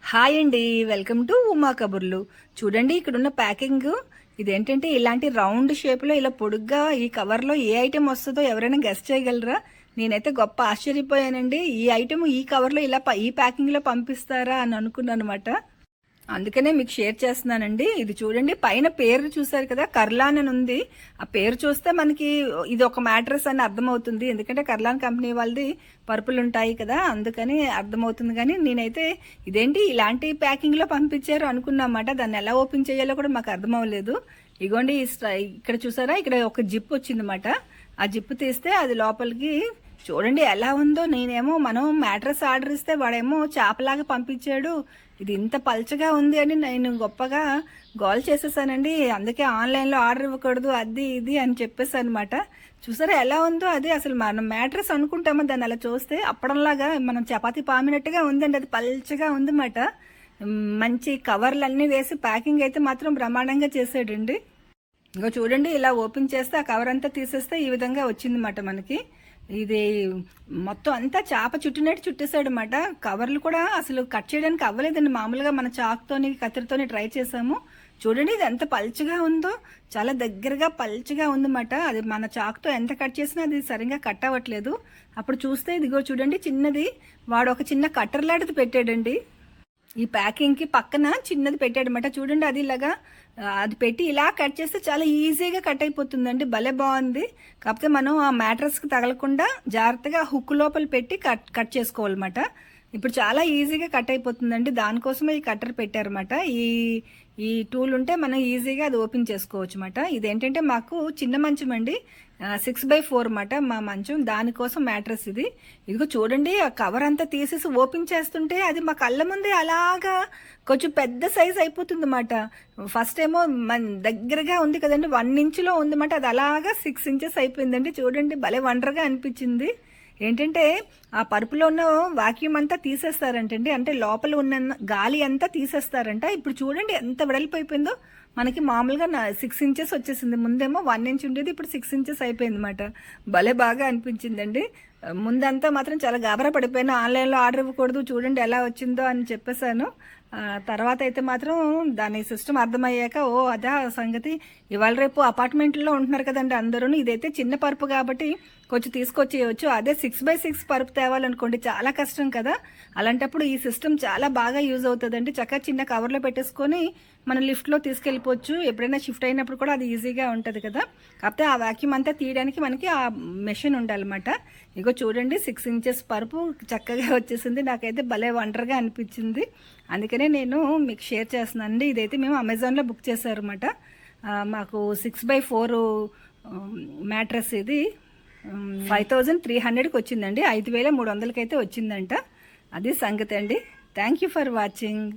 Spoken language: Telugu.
హాయ్ అండి, వెల్కమ్ టు ఉమా కబుర్లు. చూడండి ఇక్కడున్న ప్యాకింగ్. ఇదేంటంటే ఇలాంటి రౌండ్ షేప్ లో ఇలా పొడుగ్గా ఈ కవర్ లో ఏ ఐటెం వస్తుందో ఎవరైనా గెస్ట్ చేయగలరా? నేనైతే గొప్ప ఆశ్చర్యపోయానండి. ఈ ఐటెం ఈ కవర్ లో ఇలా ఈ ప్యాకింగ్ లో పంపిస్తారా అని అనుకున్నాను అనమాట. అందుకనే మీకు షేర్ చేస్తున్నానండి. ఇది చూడండి, పైన పేరు చూసారు కదా, కర్లాన్ అని ఉంది. ఆ పేరు చూస్తే మనకి ఇది ఒక మ్యాట్రెస్ అని అర్థమవుతుంది. ఎందుకంటే కర్లాన్ కంపెనీ వాళ్ళది పరుపులు ఉంటాయి కదా, అందుకని అర్థమవుతుంది. కానీ నేనైతే ఇదేంటి ఇలాంటి ప్యాకింగ్ లో పంపించారు అనుకున్నమాట. దాన్ని ఎలా ఓపెన్ చేయాలో కూడా మాకు అర్థం అవ్వలేదు. ఇగోండి ఇక్కడ చూసారా, ఇక్కడ ఒక జిప్ వచ్చిందన్నమాట. ఆ జిప్ తీస్తే అది లోపలికి చూడండి ఎలా ఉందో. నేనేమో మనం మ్యాట్రెస్ ఆర్డర్ ఇస్తే వాడేమో చేపలాగా పంపించాడు. ఇది ఇంత పల్చగా ఉంది అని నేను గొప్పగా గోల్ చేసేసానండి. అందుకే ఆన్లైన్లో ఆర్డర్ ఇవ్వకూడదు అది ఇది అని చెప్పేసి అనమాట. చూసారా ఎలా ఉందో. అది అసలు మనం మ్యాట్రెస్ అనుకుంటామో దాన్ని అలా చూస్తే అప్పడంలాగా మనం చపాతీ పామినట్టుగా ఉందండి. అది పల్చగా ఉందన్నమాట. మంచి కవర్లన్నీ వేసి ప్యాకింగ్ అయితే మాత్రం బ్రహ్మాండంగా చేసాడండి. ఇంకా చూడండి, ఇలా ఓపెన్ చేస్తే ఆ కవర్ అంతా తీసేస్తే ఈ విధంగా వచ్చిందన్నమాట మనకి. ఇది మొత్తం అంతా చేప చుట్టినట్టు చుట్టేసాడు అనమాట. కవర్లు కూడా అసలు కట్ చేయడానికి అవ్వలేదండి. మామూలుగా మన చాకుతోని కత్తిరితోని ట్రై చేసాము. చూడండి ఇది ఎంత పల్చగా ఉందో, చాలా దగ్గరగా పల్చగా ఉందన్నమాట. అది మన చాకుతో ఎంత కట్ చేసినా అది సరిగ్గా కట్ అవ్వట్లేదు. అప్పుడు చూస్తే ఇదిగో చూడండి, చిన్నది వాడు ఒక చిన్న కట్టర్ లాంటిది పెట్టాడండి. ఈ ప్యాకింగ్ కి పక్కన చిన్నది పెట్టాడనమాట. చూడండి అది ఇలాగా అది పెట్టి ఇలా కట్ చేస్తే చాలా ఈజీగా కట్ అయిపోతుందండి. భలే బాగుంది. కాకపోతే మనం ఆ మ్యాట్రస్ కి తగలకుండా జాగ్రత్తగా హుక్ లోపల పెట్టి కట్ చేసుకోవాలన్నమాట. ఇప్పుడు చాలా ఈజీగా కట్ అయిపోతుందండి. దానికోసమే ఈ కట్టర్ పెట్టారన్నమాట. ఈ టూల్ ఉంటే మనం ఈజీగా అది ఓపెన్ చేసుకోవచ్చు అన్నమాట. ఇదేంటంటే మాకు చిన్న మంచం అండి, 6x4 అన్నమాట మా మంచం. దానికోసం మ్యాట్రెస్ ఇది. ఇదిగో చూడండి, ఆ కవర్ అంతా తీసేసి ఓపెన్ చేస్తుంటే అది మా కళ్ళ ముందే అలాగా కొంచెం పెద్ద సైజ్ అయిపోతుంది అన్నమాట. ఫస్ట్ ఏమో మన దగ్గరగా ఉంది కదండి, 1 ఇంచులో ఉందన్నమాట. అది అలాగా 6 ఇంచెస్ అయిపోయిందండి. చూడండి భలే వండర్గా అనిపించింది. ఏంటంటే ఆ పరుపులో ఉన్న వాక్యూమ్ అంతా తీసేస్తారంటండి. అంటే లోపల ఉన్న గాలి అంతా తీసేస్తారంట. ఇప్పుడు చూడండి ఎంత వెడల్పైపోయిందో. మనకి మామూలుగా 6 ఇంచెస్ వచ్చేసింది. ముందేమో 1 ఇంచ్ ఉండేది, ఇప్పుడు 6 ఇంచెస్ అయిపోయింది అనమాట. భలే బాగా అనిపించిందండి. ముందంతా మాత్రం చాలా గాబరా పడిపోయాను. ఆన్లైన్లో ఆర్డర్ ఇవ్వకూడదు, చూడండి ఎలా వచ్చిందో అని చెప్పేశాను. తర్వాత అయితే మాత్రం దాని సిస్టమ్ అర్థమయ్యాక అదా సంగతి. ఇవాళ రేపు అపార్ట్మెంట్లో ఉంటున్నారు కదండి అందరూ. ఇదైతే చిన్న పరుపు కాబట్టి కొంచెం తీసుకొచ్చేయచ్చు. అదే 6x6 పరుపు తేవాలనుకోండి చాలా కష్టం కదా. అలాంటప్పుడు ఈ సిస్టమ్ చాలా బాగా యూజ్ అవుతుందండి. చక్కగా చిన్న కవర్లో పెట్టేసుకొని మనం లిఫ్ట్లో తీసుకెళ్ళిపోవచ్చు. ఎప్పుడైనా షిఫ్ట్ అయినప్పుడు కూడా అది ఈజీగా ఉంటుంది కదా. కాకపోతే ఆ వాక్యూమ్ అంతా తీయడానికి మనకి ఆ మెషిన్ ఉండాలన్నమాట. ఇగో చూడండి, 6 ఇంచెస్ పరుపు చక్కగా వచ్చేసింది. నాకైతే భలే వండర్గా అనిపించింది. అందుకనే నేను మీకు షేర్ చేస్తున్నానండి. ఇదైతే మేము అమెజాన్లో బుక్ చేశారన్నమాట. మాకు 6x4 మ్యాట్రెస్ ఇది 5300కి వచ్చిందండి. 5300కి అయితే వచ్చిందంట. అది సంగతి అండి. Thank you for watching.